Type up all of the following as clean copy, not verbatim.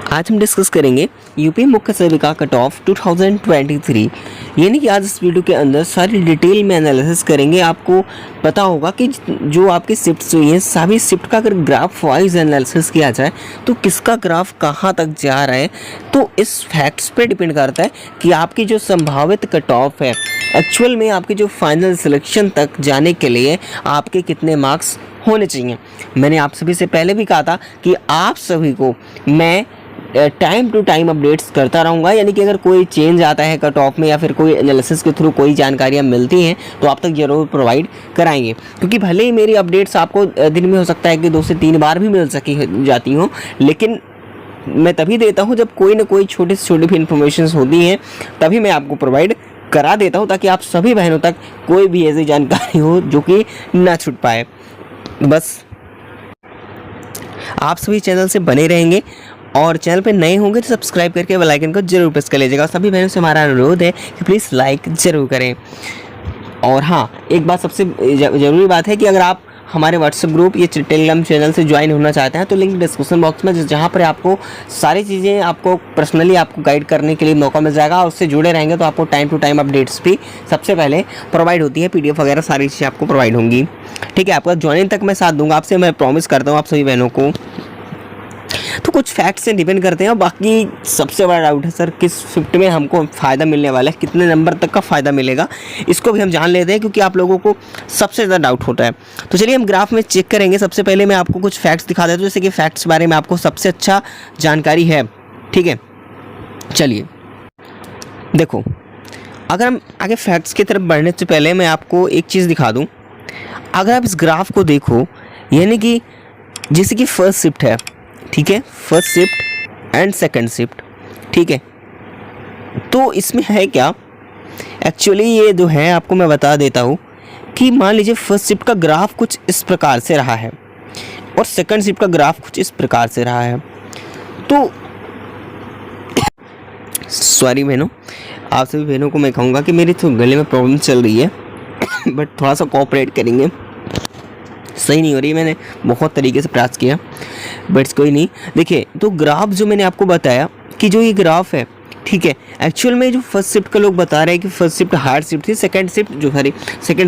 आज हम डिस्कस करेंगे यूपी मुख्य सेविका कट ऑफ 2023। यानी कि आज इस वीडियो के अंदर सारी डिटेल में एनालिसिस करेंगे। आपको पता होगा कि जो आपकी शिफ्ट्स हुई हैं सभी शिफ्ट का अगर ग्राफ वाइज एनालिसिस किया जाए तो किसका ग्राफ कहाँ तक जा रहा है, तो इस फैक्ट्स पे डिपेंड करता है कि आपकी जो संभावित कट ऑफ है एक्चुअल में आपकी जो फाइनल सिलेक्शन तक जाने के लिए आपके कितने मार्क्स होने चाहिए। मैंने आप सभी से पहले भी कहा था कि आप सभी को मैं टाइम टू टाइम अपडेट्स करता रहूँगा, यानी कि अगर कोई चेंज आता है कट ऑफ में या फिर कोई एनालिसिस के थ्रू कोई जानकारियाँ मिलती हैं तो आप तक ज़रूर प्रोवाइड कराएंगे। क्योंकि भले ही मेरी अपडेट्स आपको दिन में हो सकता है कि 2 से 3 बार भी मिल जाती हों, लेकिन मैं तभी देता हूँ जब कोई ना कोई छोटी से छोटी भी इन्फॉर्मेशन होती हैं, तभी मैं आपको प्रोवाइड करा देता हूँ ताकि आप सभी बहनों तक कोई भी ऐसी जानकारी हो जो कि ना छूट पाए। बस आप सभी चैनल से बने रहेंगे और चैनल पे नए होंगे तो सब्सक्राइब करके बेल आइकन को जरूर प्रेस कर लीजिएगा। सभी बहनों से हमारा अनुरोध है कि प्लीज़ लाइक ज़रूर करें। और हाँ, एक बात सबसे ज़रूरी बात है कि अगर आप हमारे व्हाट्सएप ग्रुप या टेलीग्राम चैनल से ज्वाइन होना चाहते हैं तो लिंक डिस्क्रिप्शन बॉक्स में, जहाँ पर आपको सारी चीज़ें आपको पर्सनली आपको गाइड करने के लिए मौका मिल जाएगा। और उससे जुड़े रहेंगे तो आपको टाइम टू टाइम अपडेट्स भी सबसे पहले प्रोवाइड होती है। PDF वगैरह सारी चीज़ें आपको प्रोवाइड होंगी। ठीक है, आपका ज्वाइनिंग तक मैं साथ दूंगा आपसे, मैं प्रॉमिस करता हूँ आप सभी बहनों को। तो कुछ फैक्ट से डिपेंड करते हैं। बाकी सबसे बड़ा डाउट है सर किस शिफ्ट में हमको फ़ायदा मिलने वाला है, कितने नंबर तक का फ़ायदा मिलेगा, इसको भी हम जान लेते हैं क्योंकि आप लोगों को सबसे ज़्यादा डाउट होता है। तो चलिए हम ग्राफ में चेक करेंगे। सबसे पहले मैं आपको कुछ फैक्ट्स दिखा देता हूँ, जैसे कि फैक्ट्स बारे में आपको सबसे अच्छा जानकारी है। ठीक है, चलिए देखो, अगर हम आगे फैक्ट्स की तरफ बढ़ने से पहले मैं आपको एक चीज़ दिखा दूँ। अगर आप इस ग्राफ को देखो, यानी कि जैसे कि फर्स्ट शिफ्ट है, ठीक है, first shift and second shift, ठीक है, तो इसमें है क्या एक्चुअली, ये जो है आपको मैं बता देता हूँ कि मान लीजिए फर्स्ट शिफ्ट का ग्राफ कुछ इस प्रकार से रहा है और सेकंड शिफ्ट का ग्राफ कुछ इस प्रकार से रहा है। तो सॉरी बहनों, आप सभी बहनों को मैं कहूँगा कि मेरी तो गले में प्रॉब्लम चल रही है बट थोड़ा सा कोऑपरेट करेंगे। सही नहीं हो रही, मैंने बहुत तरीके से प्रयास किया बट कोई नहीं। देखिए, तो ग्राफ जो मैंने आपको बताया कि जो ये ग्राफ है, ठीक है, एक्चुअल में जो फर्स्ट शिफ्ट का लोग बता रहे हैं कि फर्स्ट शिफ्ट हार्ड शिफ्ट थी, सेकंड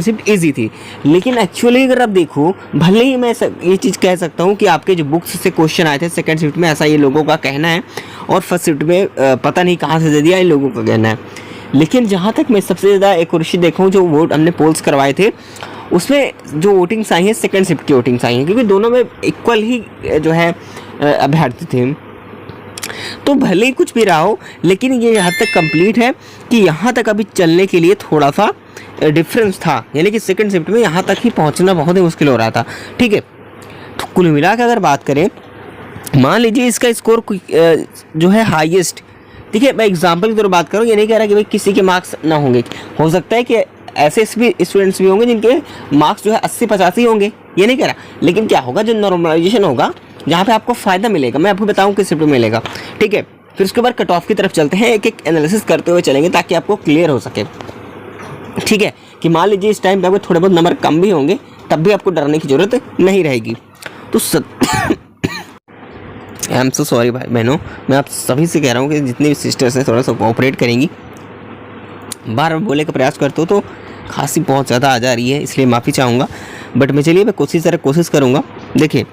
शिफ्ट इजी थी। लेकिन एक्चुअली अगर आप देखो, भले ही मैं ये चीज़ कह सकता हूँ कि आपके जो बुक्स से क्वेश्चन आए थे सेकंड शिफ्ट में, ऐसा ये लोगों का कहना है, और फर्स्ट शिफ्ट में पता नहीं कहाँ से दे दिया, इन लोगों का कहना है। लेकिन जहाँ तक मैं सबसे ज़्यादा एक्यूरेसी देखूँ, जो वोट हमने पोल्स करवाए थे उसमें जो वोटिंग्स आई हैं सेकंड शिफ्ट की वोटिंग्स आई हैं, क्योंकि दोनों में इक्वल ही जो है अभ्यर्थी थे। तो भले ही कुछ भी रहा हो, लेकिन ये यहाँ तक कंप्लीट है कि यहाँ तक अभी चलने के लिए थोड़ा सा डिफरेंस था, यानी कि सेकंड शिफ्ट में यहाँ तक ही पहुँचना बहुत ही मुश्किल हो रहा था। ठीक है, तो कुल मिला के अगर बात करें, मान लीजिए इसका स्कोर जो है हाईएस्ट, ठीक है, मैं एग्जाम्पल की तरह बात करूँ, ये नहीं कह रहा कि भाई किसी के मार्क्स ना होंगे, हो सकता है कि ऐसे भी स्टूडेंट्स भी होंगे जिनके मार्क्स जो है 80-85 होंगे, ये नहीं कह रहा। लेकिन क्या होगा, जो नॉर्मलाइजेशन होगा जहाँ पे आपको फ़ायदा मिलेगा, मैं आपको बताऊँ किस शिफ्ट में मिलेगा। ठीक है, फिर उसके बाद कट ऑफ की तरफ चलते हैं, एक एक एनालिसिस करते हुए चलेंगे ताकि आपको क्लियर हो सके। ठीक है, कि मान लीजिए इस टाइम पे आपको थोड़े बहुत नंबर कम भी होंगे, तब भी आपको डरने की ज़रूरत नहीं रहेगी। तो आई एम सो सॉरी भाई बहनों, मैं आप सभी से कह रहा हूँ कि जितने भी सिस्टर्स हैं थोड़ा सा कोऑपरेट करेंगी। बार बार बोलने का प्रयास करते हो तो खांसी बहुत ज़्यादा आ जा रही है, इसलिए माफ़ी चाहूँगा, बट मैं चलिए मैं कोशिश करूँगा। देखिए,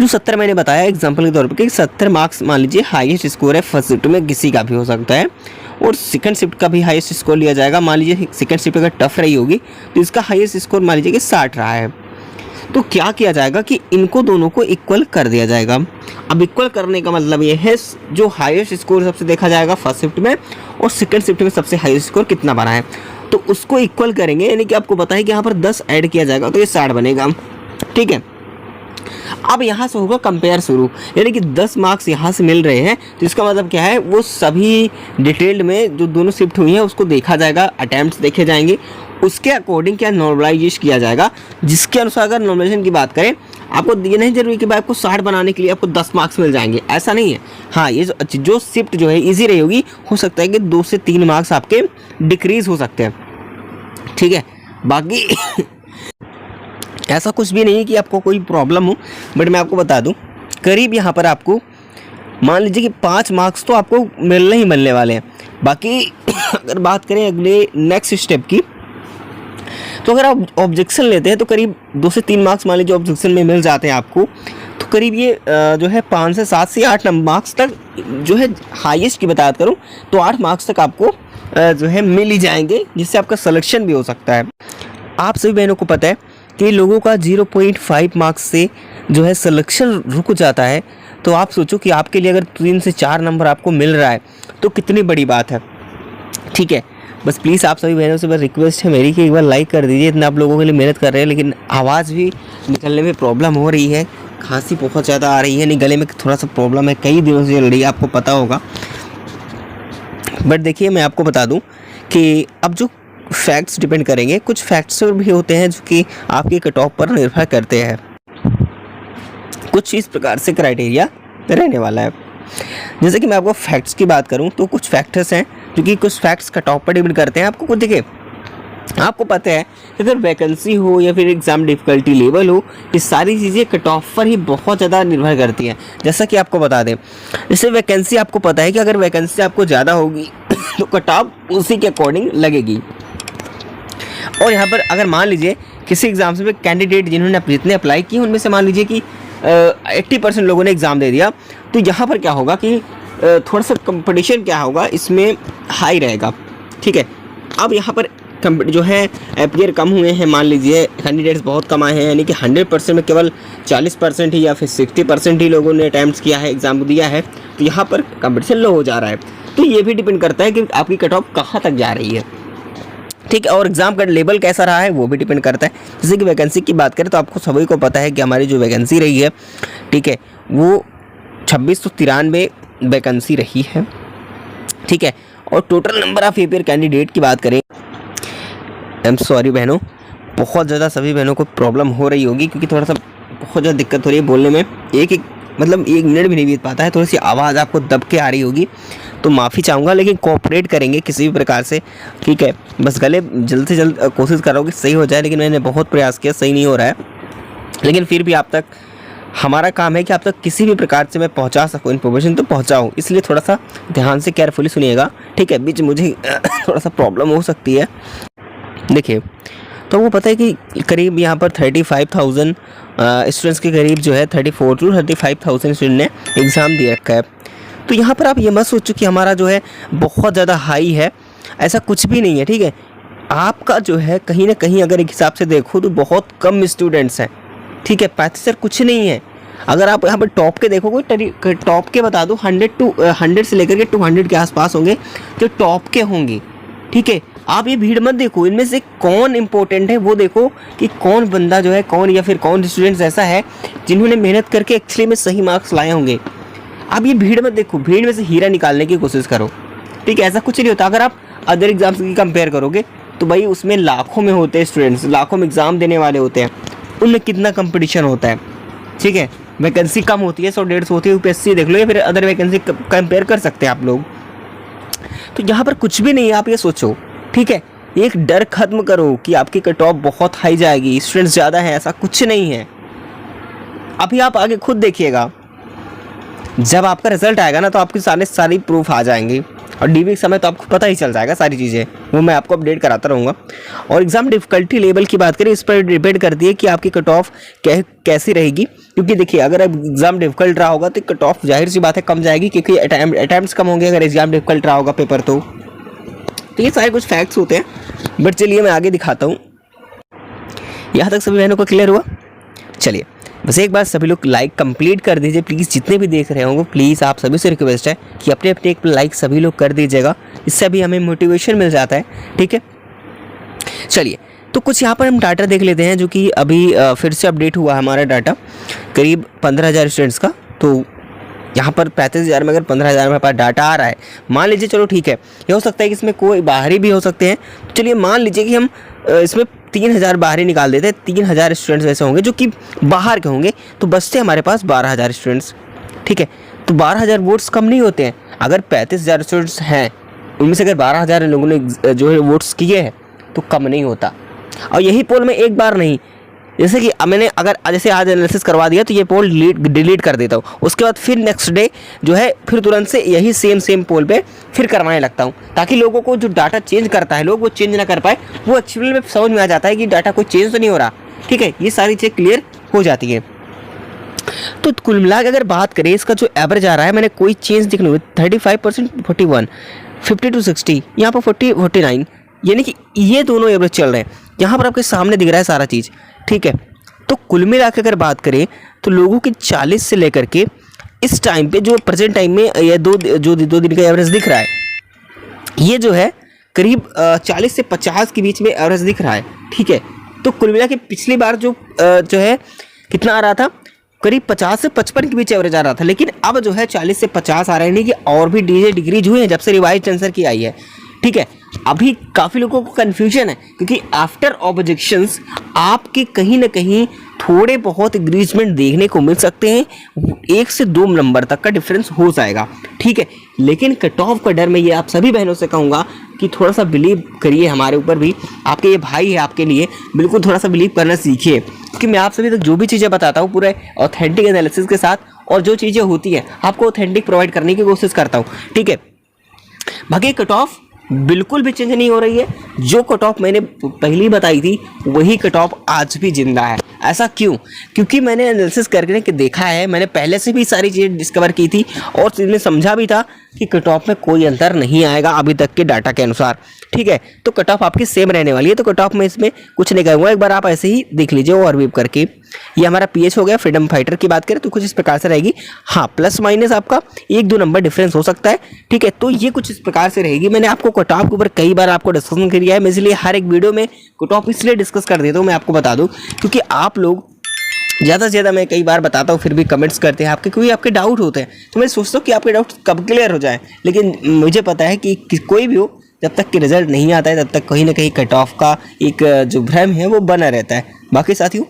जो 70 मैंने बताया एग्जांपल के तौर पे कि 70 मार्क्स मान लीजिए हाईएस्ट स्कोर है फर्स्ट शिफ्ट में, किसी का भी हो सकता है, और सेकंड शिफ्ट का भी हाईएस्ट स्कोर लिया जाएगा। मान लीजिए सेकंड शिफ्ट अगर टफ रही होगी तो इसका हाईएस्ट स्कोर मान लीजिए कि 60 रहा है। तो क्या किया जाएगा कि इनको दोनों को इक्वल कर दिया जाएगा। अब इक्वल करने का मतलब ये है, जो हाईएस्ट स्कोर सबसे देखा जाएगा फर्स्ट शिफ्ट में और सेकंड शिफ्ट में सबसे हाईएस्ट स्कोर कितना बना है, तो उसको इक्वल करेंगे। यानी कि आपको पता है कि यहाँ पर 10 ऐड किया जाएगा तो ये 60 बनेगा। ठीक है, अब यहाँ से होगा कंपेयर शुरू, यानी कि 10 मार्क्स यहाँ से मिल रहे हैं तो इसका मतलब क्या है, वो सभी डिटेल्ड में जो दोनों शिफ्ट हुई हैं उसको देखा जाएगा, अटैम्प्ट्स देखे जाएंगे, उसके अकॉर्डिंग क्या नॉर्मलाइजेशन किया जाएगा। जिसके अनुसार अगर नॉर्मलाइजेशन की बात करें, आपको ये नहीं जरूरी कि भाई आपको 60 बनाने के लिए आपको 10 मार्क्स मिल जाएंगे, ऐसा नहीं है। हाँ, ये जो शिफ्ट जो है ईजी रही होगी, हो सकता है कि 2 से 3 मार्क्स आपके डिक्रीज हो सकते हैं। ठीक है, बाकी ऐसा कुछ भी नहीं है कि आपको कोई प्रॉब्लम हो, बट मैं आपको बता दूं, करीब यहाँ पर आपको मान लीजिए कि 5 मार्क्स तो आपको मिलने ही मिलने वाले हैं। बाकी अगर बात करें अगले नेक्स्ट स्टेप की, तो अगर आप ऑब्जेक्शन लेते हैं तो करीब 2 से 3 मार्क्स मान लीजिए ऑब्जेक्शन में मिल जाते हैं आपको, तो करीब ये जो है 5 से 7 से 8 मार्क्स तक जो है हाईएस्ट की बात करूँ तो 8 मार्क्स तक आपको जो है मिल ही जाएंगे, जिससे आपका सिलेक्शन भी हो सकता है। आप सभी बहनों को पता है कि लोगों का 0.5 मार्क्स से जो है सिलेक्शन रुक जाता है। तो आप सोचो कि आपके लिए अगर 3 से 4 नंबर आपको मिल रहा है तो कितनी बड़ी बात है। ठीक है, बस प्लीज़ आप सभी बहनों से बस रिक्वेस्ट है मेरी कि एक बार लाइक कर दीजिए। इतना आप लोगों के लिए मेहनत कर रहे हैं, लेकिन आवाज़ भी निकलने में प्रॉब्लम हो रही है, खांसी बहुत ज़्यादा आ रही है, नहीं गले में थोड़ा सा प्रॉब्लम है, कई दिनों से चल रही है, आपको पता होगा। बट देखिए मैं आपको बता दूं कि अब जो फैक्ट्स डिपेंड करेंगे, कुछ फैक्ट्स भी होते हैं जो कि आपके कट ऑफ पर निर्भर करते हैं। कुछ इस प्रकार से क्राइटेरिया रहने वाला है। जैसे कि मैं आपको फैक्ट्स की बात करूं तो कुछ फैक्टर्स हैं जो कि कुछ फैक्ट्स कट ऑफ पर डिपेंड करते हैं। आपको खुद देखिए, आपको पता है कि अगर वैकेंसी हो या फिर एग्ज़ाम डिफ़िकल्टी लेवल हो, ये सारी चीज़ें कट ऑफ पर ही बहुत ज़्यादा निर्भर करती हैं। जैसा कि आपको बता दें, जैसे वैकेंसी आपको पता है कि अगर वैकेंसी आपको ज़्यादा होगी तो कट ऑफ उसी के अकॉर्डिंग लगेगी। और यहाँ पर अगर मान लीजिए किसी एग्ज़ाम्स में कैंडिडेट जिन्होंने जितने अप्लाई किए उनमें से मान लीजिए कि 80% लोगों ने एग्ज़ाम दे दिया, तो यहाँ पर क्या होगा कि थोड़ा सा कंपटीशन क्या होगा इसमें हाई रहेगा। ठीक है, अब यहाँ पर जो है एपियर कम हुए हैं, मान लीजिए कैंडिडेट्स बहुत कम आए हैं, यानी कि 100% में केवल 40% ही या फिर 60% ही लोगों ने अटैम्प्ट किया है, एग्ज़ाम दिया है, तो यहाँ पर कंपटीशन लो हो जा रहा है। तो ये भी डिपेंड करता है कि आपकी कट ऑफ कहाँ तक जा रही है। ठीक है, और एग्ज़ाम का लेवल कैसा रहा है वो भी डिपेंड करता है। जैसे कि वैकेंसी की बात करें तो आपको सभी को पता है कि हमारी जो वैकेंसी रही है, ठीक है, वो 2693 वैकेंसी रही है। ठीक है, और total number of appear candidate की बात करें, आई एम सॉरी बहनों, बहुत ज़्यादा सभी बहनों को प्रॉब्लम हो रही होगी क्योंकि थोड़ा सा बहुत ज़्यादा दिक्कत हो रही है बोलने में, एक मिनट भी नहीं बीत पाता है, थोड़ी सी आवाज़ आपको दब के आ रही होगी, तो माफ़ी चाहूँगा, लेकिन कोऑपरेट करेंगे किसी भी प्रकार से। ठीक है, बस गले जल्द से जल्द कोशिश करो कि सही हो जाए, लेकिन मैंने बहुत प्रयास किया, सही नहीं हो रहा है, लेकिन फिर भी आप तक हमारा काम है कि आप तक किसी भी प्रकार से मैं पहुंचा सकूं इन्फॉर्मेशन, तो पहुंचाऊं, इसलिए थोड़ा सा ध्यान से केयरफुली सुनिएगा। ठीक है, बीच मुझे थोड़ा सा प्रॉब्लम हो सकती है। देखिए, तो वो पता है कि करीब यहाँ पर 35,000 स्टूडेंट्स के करीब जो है 34 to 35,000 स्टूडेंट ने एग्ज़ाम दे रखा है। तो यहाँ पर आप ये मत सोचो कि हमारा जो है बहुत ज़्यादा हाई है, ऐसा कुछ भी नहीं है। ठीक है, आपका जो है कहीं ना कहीं अगर एक हिसाब से देखो तो बहुत कम स्टूडेंट्स हैं। ठीक है, 35 कुछ नहीं है। अगर आप यहाँ पर टॉप के देखोगे, टॉप के बता दो 100 से लेकर के 200 के आसपास होंगे जो टॉप के होंगे। ठीक है, आप ये भीड़ मत देखो, इनमें से कौन इंपॉर्टेंट है वो देखो कि कौन बंदा जो है कौन या फिर कौन स्टूडेंट्स ऐसा है जिन्होंने मेहनत करके एक्चुअली में सही मार्क्स लाए होंगे। आप ये भीड़ मत देखो, भीड़ में से हीरा निकालने की कोशिश करो। ठीक है, ऐसा कुछ नहीं होता। अगर आप अदर एग्जाम्स की कंपेयर करोगे तो भाई उसमें लाखों में होते हैं स्टूडेंट्स, लाखों में एग्ज़ाम देने वाले होते हैं, उनमें कितना कंपटीशन होता है। ठीक है, वैकेंसी कम होती है, 100-150 होती है, यूपीएससी देख लो या फिर अदर वैकेंसी कंपेयर कर सकते हैं आप लोग। तो यहाँ पर कुछ भी नहीं है, आप ये सोचो। ठीक है, एक डर खत्म करो कि आपकी कट ऑफ बहुत हाई जाएगी, स्टूडेंट्स ज़्यादा है, ऐसा कुछ नहीं है। अभी आप आगे खुद देखिएगा, जब आपका रिजल्ट आएगा ना तो आपके सारी प्रूफ आ जाएंगी, और डीबी के समय तो आपको पता ही चल जाएगा सारी चीज़ें, वो मैं आपको अपडेट कराता रहूँगा। और एग्ज़ाम डिफ़िकल्टी लेवल की बात करें, इस पर डिपेंड करती है कि आपकी कट ऑफ कैसी रहेगी। क्योंकि देखिए, अगर एग्ज़ाम डिफ़िकल्ट रहा होगा तो कट ऑफ जाहिर सी बात है कम जाएगी, क्योंकि अटैम्प्ट्स कम होंगे अगर एग्ज़ाम डिफ़िकल्ट रहा होगा पेपर। तो ये सारे कुछ फैक्ट्स होते हैं, बट चलिए मैं आगे दिखाता हूँ। यहाँ तक सभी बहनों को क्लियर हुआ? चलिए, बस एक बार सभी लोग लाइक कंप्लीट कर दीजिए प्लीज़, जितने भी देख रहे होंगे प्लीज़ आप सभी से रिक्वेस्ट है कि अपने अपने एक लाइक सभी लोग कर दीजिएगा, इससे भी हमें मोटिवेशन मिल जाता है। ठीक है, चलिए, तो कुछ यहाँ पर हम डाटा देख लेते हैं जो कि अभी फिर से अपडेट हुआ हमारा डाटा, करीब 15,000 स्टूडेंट्स का। तो यहाँ पर 35,000 में अगर 15,000 में पास डाटा आ रहा है, मान लीजिए, चलो ठीक है, ये हो सकता है कि इसमें कोई बाहरी भी हो सकते हैं, तो चलिए मान लीजिए कि हम इसमें 3,000 बाहरी निकाल देते हैं, 3,000 स्टूडेंट्स ऐसे होंगे जो कि बाहर के होंगे, तो बचते हमारे पास 12,000 स्टूडेंट्स। ठीक है, तो 12,000 वोट्स कम नहीं होते हैं। अगर 35,000 स्टूडेंट्स हैं, उनमें से अगर 12,000 लोगों ने जो है वोट्स किए हैं तो कम नहीं होता। और यही पोल में एक बार नहीं, जैसे कि मैंने अगर जैसे आज एनालिसिस करवा दिया तो ये पोल डिलीट कर देता हूँ, उसके बाद फिर नेक्स्ट डे जो है फिर तुरंत से यही सेम पोल पे फिर करवाने लगता हूँ, ताकि लोगों को जो डाटा चेंज करता है लोग वो चेंज ना कर पाए, वो एक्चुअली में समझ में आ जाता है कि डाटा कोई चेंज तो नहीं हो रहा। ठीक है, ये सारी चीज़ क्लियर हो जाती है। तो कुल मिला के अगर बात करें इसका जो एवरेज आ रहा है, मैंने कोई चेंज दिख नहीं, 35%, 41, 50 to 60, यहाँ पर 40, 49, यानी कि ये दोनों एवरेज चल रहे हैं। यहाँ पर आपके सामने दिख रहा है सारा चीज़। ठीक है, तो कुल मिला के अगर बात करें तो लोगों की 40 से लेकर के इस टाइम पे जो प्रेजेंट टाइम में ये दो दिन का एवरेज दिख रहा है, ये जो है करीब 40 से 50 के बीच में एवरेज दिख रहा है। ठीक है, तो कुल मिला के पिछली बार जो है कितना आ रहा था, करीब 50 से 55 के बीच एवरेज आ रहा था, लेकिन अब जो है 40 से 50 आ रहा है, नहीं कि और भी डिक्रीज हुए हैं जब से रिवाइज आंसर की आई है। ठीक है, अभी काफ़ी लोगों को कन्फ्यूजन है, क्योंकि आफ्टर ऑब्जेक्शंस आपके कहीं ना कहीं थोड़े बहुत इंक्रीजमेंट देखने को मिल सकते हैं, 1 से 2 नंबर तक का डिफरेंस हो जाएगा। ठीक है, लेकिन कट ऑफ का डर मैं ये आप सभी बहनों से कहूँगा कि थोड़ा सा बिलीव करिए हमारे ऊपर भी, आपके ये भाई है आपके लिए, बिल्कुल थोड़ा सा बिलीव करना सीखिए, क्योंकि मैं आप सभी तक जो भी चीज़ें बताता हूँ पूरे ऑथेंटिक एनालिसिस के साथ, और जो चीज़ें होती हैं आपको ऑथेंटिक प्रोवाइड करने की कोशिश करता हूँ। ठीक है, बाकी कट ऑफ बिल्कुल भी चेंज नहीं हो रही है, जो कट ऑफ मैंने पहले बताई थी वही कट ऑफ आज भी जिंदा है। ऐसा क्यों? क्योंकि मैंने एनालिसिस करके देखा है, मैंने पहले से भी सारी चीज़ें डिस्कवर की थी और इसमें समझा भी था कि कट ऑफ में कोई अंतर नहीं आएगा अभी तक के डाटा के अनुसार। ठीक है, तो कट ऑफ आपकी सेम रहने वाली है, तो कट ऑफ में इसमें कुछ नहीं कहूँगा, एक बार आप ऐसे ही देख लीजिए ओवरव्यू करके। ये हमारा पीएच हो गया। फ्रीडम फाइटर की बात करें तो कुछ इस प्रकार से रहेगी, हाँ प्लस माइनस आपका 1-2 नंबर डिफरेंस हो सकता है। ठीक है, तो ये कुछ इस प्रकार से रहेगी। मैंने आपको कट ऑफ के ऊपर कई बार आपको डिस्कशन किया है, मैं इसलिए हर एक वीडियो में कट ऑफ इसलिए डिस्कस कर देता हूँ, मैं आपको बता दूँ, क्योंकि आप लोग ज़्यादा से ज़्यादा, मैं कई बार बताता हूँ फिर भी कमेंट्स करते हैं आपके, कोई आपके डाउट होते हैं, तो मैं सोचता हूँ कि आपके डाउट कब क्लियर हो जाए, लेकिन मुझे पता है कि कोई भी हो, जब तक कि रिजल्ट नहीं आता है तब तक कहीं ना कहीं कट ऑफ का एक जो भ्रम है वो बना रहता है। बाकी साथियों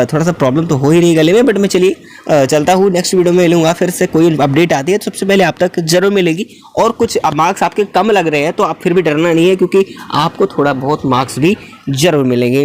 थोड़ा सा प्रॉब्लम तो हो ही रही गले में, बट मैं चलिए चलता हूँ, नेक्स्ट वीडियो में मिलूंगा फिर से। कोई अपडेट आती है तो सबसे पहले आप तक जरूर मिलेगी। और कुछ मार्क्स आपके कम लग रहे हैं तो आप फिर भी डरना नहीं है, क्योंकि आपको थोड़ा बहुत मार्क्स भी जरूर मिलेंगे।